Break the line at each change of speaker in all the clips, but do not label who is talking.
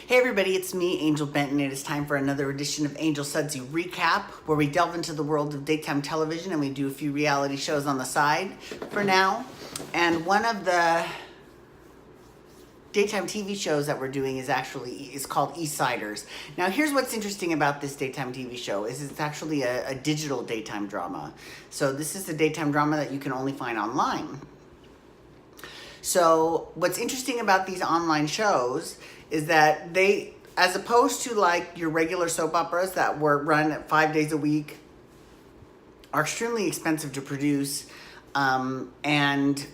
Hey everybody, it's me, Angel Benton. It is time for another edition of Angel Sudsy Recap, where we delve into the world of daytime television and we do a few reality shows on the side for now. And one of the daytime TV shows that we're doing is called Eastsiders. Now here's what's interesting about this daytime TV show is it's actually a digital daytime drama. So this is a daytime drama that you can only find online. So what's interesting about these online shows is that they, as opposed to like your regular soap operas that were run 5 days a week, are extremely expensive to produce and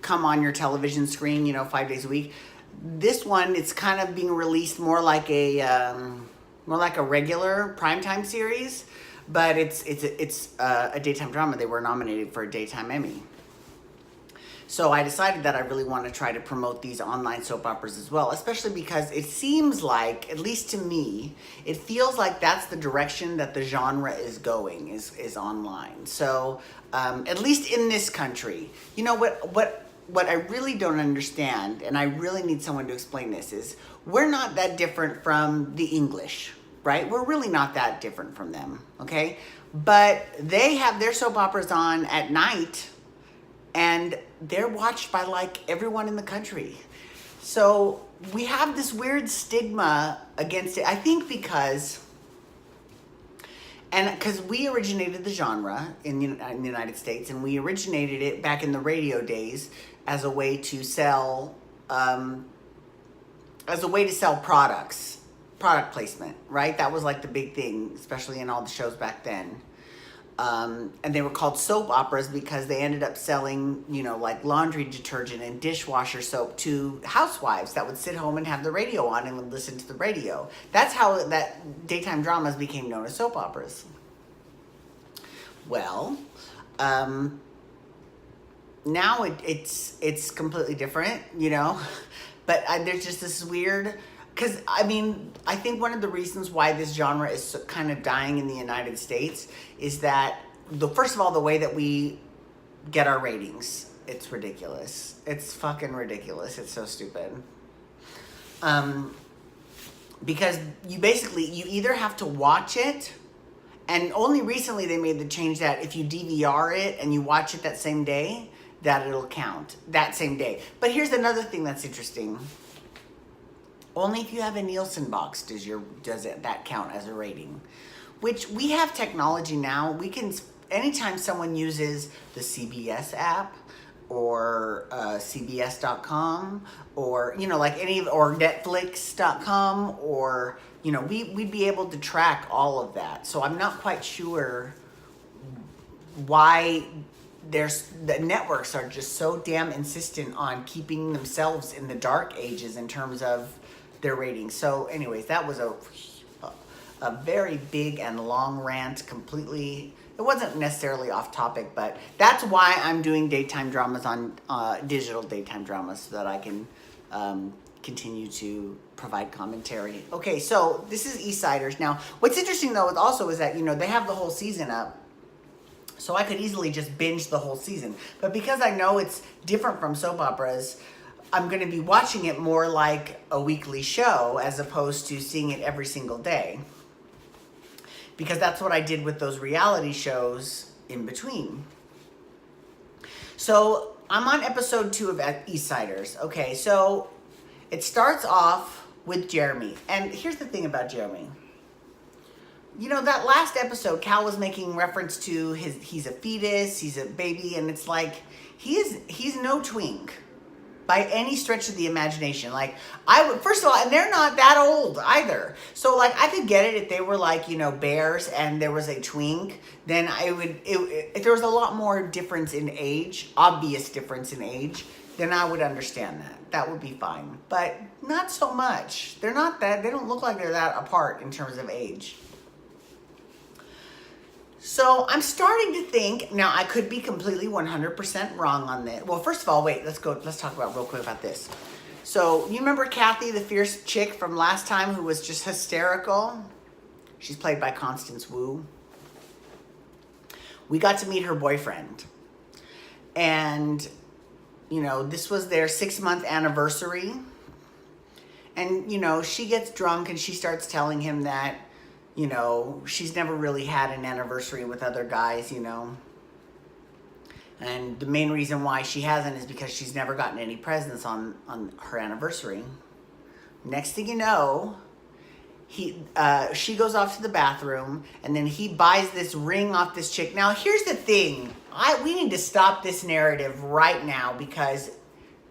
come on your television screen, 5 days a week. This one, it's kind of being released more like a regular primetime series, but it's a daytime drama. They were nominated for a daytime Emmy. So I decided that I really want to try to promote these online soap operas as well, especially because it seems like, at least to me, it feels like that's the direction that the genre is going, is online. So at least in this country, what I really don't understand, and I really need someone to explain this, is we're not that different from the English, right? We're really not that different from them, okay? But they have their soap operas on at night, and they're watched by like everyone in the country. So we have this weird stigma against it. I think because we originated the genre in the United States, and we originated it back in the radio days as a way to sell products, product placement, right? That was like the big thing, especially in all the shows back then. And they were called soap operas because they ended up selling, like laundry detergent and dishwasher soap to housewives that would sit home and have the radio on and would listen to the radio. That's how that daytime dramas became known as soap operas. Well, now it's completely different, but there's just this weird, because I think one of the reasons why this genre is kind of dying in the United States is that first of all, the way that we get our ratings, it's ridiculous. It's fucking ridiculous. It's so stupid. Because you either have to watch it, and only recently they made the change that if you DVR it and you watch it that same day, that it'll count that same day. But here's another thing that's interesting. Only if you have a Nielsen box does that count as a rating. Which we have technology now. We can, anytime someone uses the CBS app or CBS.com or or Netflix.com or we'd be able to track all of that. So I'm not quite sure why the networks are just so damn insistent on keeping themselves in the dark ages in terms of their ratings. So anyways, that was a very big and long rant. Completely, it wasn't necessarily off topic, but that's why I'm doing daytime dramas on digital daytime dramas, so that I can continue to provide commentary. Okay, so this is Eastsiders. Now, what's interesting though also is that they have the whole season up. So I could easily just binge the whole season. But because I know it's different from soap operas, I'm going to be watching it more like a weekly show as opposed to seeing it every single day. Because that's what I did with those reality shows in between. So I'm on episode 2 of Eastsiders. Okay, so it starts off with Jeremy. And here's the thing about Jeremy. That last episode, Cal was making reference to he's a fetus, he's a baby, and it's like, he's no twink by any stretch of the imagination. Like, first of all, and they're not that old either. So like, I could get it if they were like, bears and there was a twink, then if there was a lot more difference in age, obvious difference in age, then I would understand that. That would be fine. But not so much. They don't look like they're that apart in terms of age. So I'm starting to think, now I could be completely 100% wrong on this. Well, first of all, wait, let's talk real quick about this. So you remember Kathy, the fierce chick from last time who was just hysterical? She's played by Constance Wu. We got to meet her boyfriend. And, this was their 6-month anniversary. And, she gets drunk and she starts telling him that, she's never really had an anniversary with other guys, And the main reason why she hasn't is because she's never gotten any presents on her anniversary. Next thing you know, she goes off to the bathroom, and then he buys this ring off this chick. Now, here's the thing. We need to stop this narrative right now, because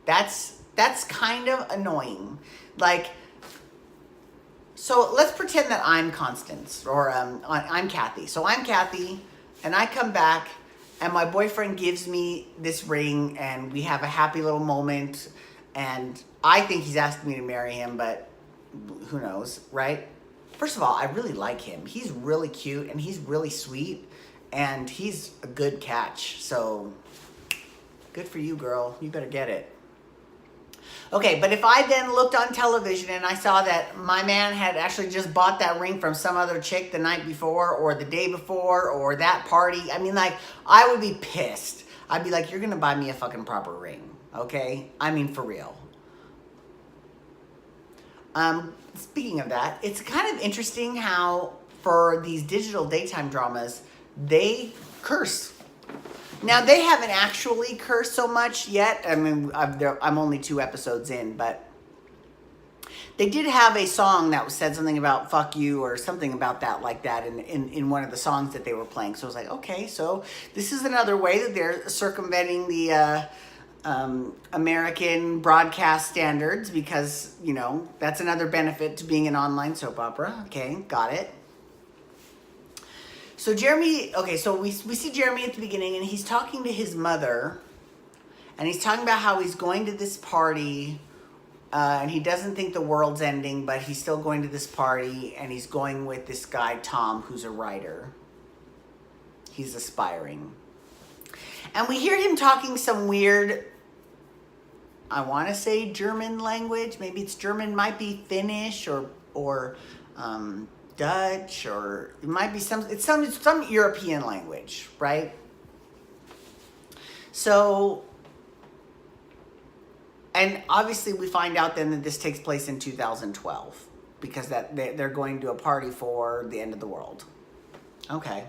that's kind of annoying. Like, so let's pretend that I'm Constance, or I'm Kathy. So I'm Kathy, and I come back, and my boyfriend gives me this ring, and we have a happy little moment, and I think he's asked me to marry him, but who knows, right? First of all, I really like him. He's really cute, and he's really sweet, and he's a good catch. So, good for you, girl. You better get it. Okay, but if I then looked on television and I saw that my man had actually just bought that ring from some other chick the night before, or the day before, or that party, I mean, like, I would be pissed. I'd be like, you're gonna buy me a fucking proper ring, okay? I mean, for real. Speaking of that, it's kind of interesting how for these digital daytime dramas, they curse. Now, they haven't actually cursed so much yet. I mean, I'm only 2 episodes in, but they did have a song that said something about fuck you or something about that, like that, in one of the songs that they were playing. So I was like, okay, so this is another way that they're circumventing the American broadcast standards, because, that's another benefit to being an online soap opera. Okay, got it. So we see Jeremy at the beginning, and he's talking to his mother, and he's talking about how he's going to this party, and he doesn't think the world's ending, but he's still going to this party, and he's going with this guy, Tom, who's a writer. He's aspiring. And we hear him talking some weird, I want to say German language. Maybe it's German, might be Finnish or Dutch, or it might be some European language, right? So, and obviously we find out then that this takes place in 2012, because that they're going to a party for the end of the world. Okay.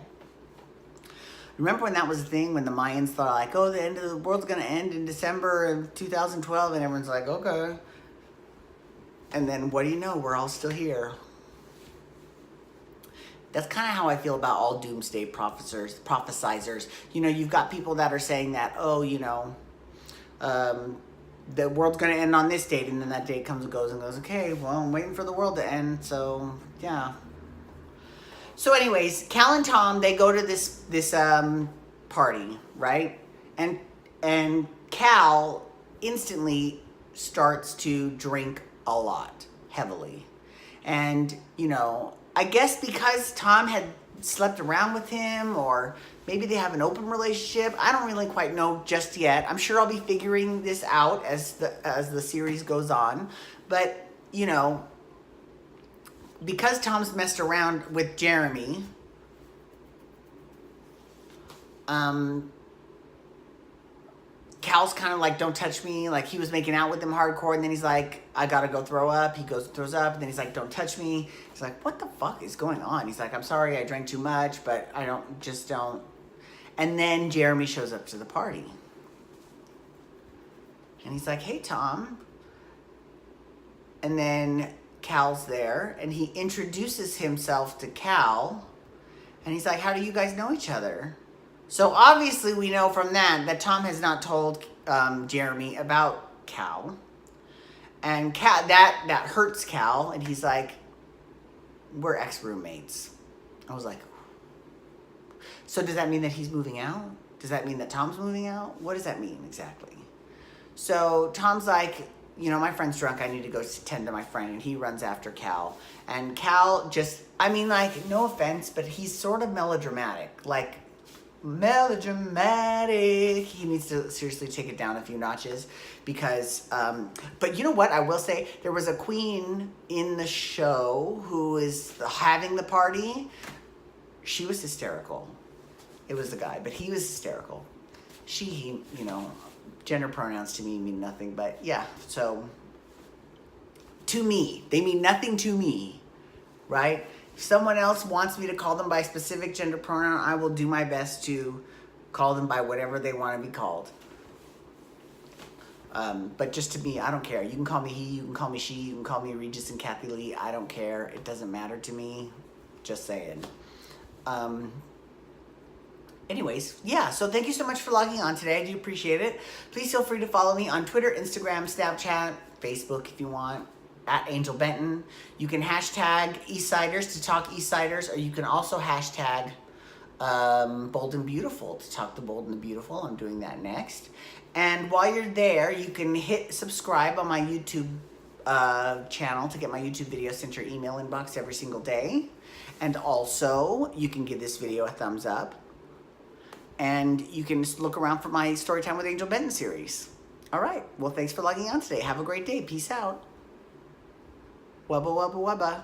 Remember when that was a thing, when the Mayans thought like, oh, the end of the world's going to end in December of 2012, and everyone's like, okay. And then what do you know? We're all still here. That's kind of how I feel about all doomsday prophesizers. You've got people that are saying that, the world's going to end on this date, and then that date comes and goes, okay, well, I'm waiting for the world to end, so, yeah. So anyways, Cal and Tom, they go to this party, right? And Cal instantly starts to drink a lot, heavily. And, I guess because Tom had slept around with him, or maybe they have an open relationship. I don't really quite know just yet. I'm sure I'll be figuring this out as the series goes on. But, because Tom's messed around with Jeremy, Cal's kind of like, don't touch me. Like, he was making out with him hardcore, and then he's like, I gotta go throw up. He goes, throws up, and then he's like, don't touch me. He's like, what the fuck is going on? He's like, I'm sorry, I drank too much, but I don't. And then Jeremy shows up to the party. And he's like, hey, Tom. And then Cal's there, and he introduces himself to Cal, and he's like, how do you guys know each other? So obviously we know from that Tom has not told Jeremy about Cal. And Cal, that hurts Cal, and he's like, we're ex-roommates. I was like, so does that mean that he's moving out? Does that mean that Tom's moving out? What does that mean exactly? So Tom's like, my friend's drunk. I need to go tend to my friend. And he runs after Cal. And Cal no offense, but he's sort of melodramatic. Like, melodramatic. He needs to seriously take it down a few notches, because but you know what, I will say, there was a queen in the show who is having the party. She was hysterical. It was the guy, but he was hysterical. He, gender pronouns to me mean nothing, but yeah. So to me. They mean nothing to me, right? If someone else wants me to call them by a specific gender pronoun, I will do my best to call them by whatever they want to be called. But just to me, I don't care. You can call me he, you can call me she, you can call me Regis and Kathy Lee. I don't care. It doesn't matter to me. Just saying. Anyways, yeah, so thank you so much for logging on today. I do appreciate it. Please feel free to follow me on Twitter, Instagram, Snapchat, Facebook if you want, at Angel Benton. You can hashtag Eastsiders to talk Eastsiders, or you can also hashtag Bold and Beautiful to talk the Bold and the Beautiful. I'm doing that next. And while you're there, you can hit subscribe on my YouTube channel to get my YouTube videos sent to your email inbox every single day. And also, you can give this video a thumbs up. And you can look around for my Storytime with Angel Benton series. All right. Well, thanks for logging on today. Have a great day. Peace out. Wubba, wubba, wubba.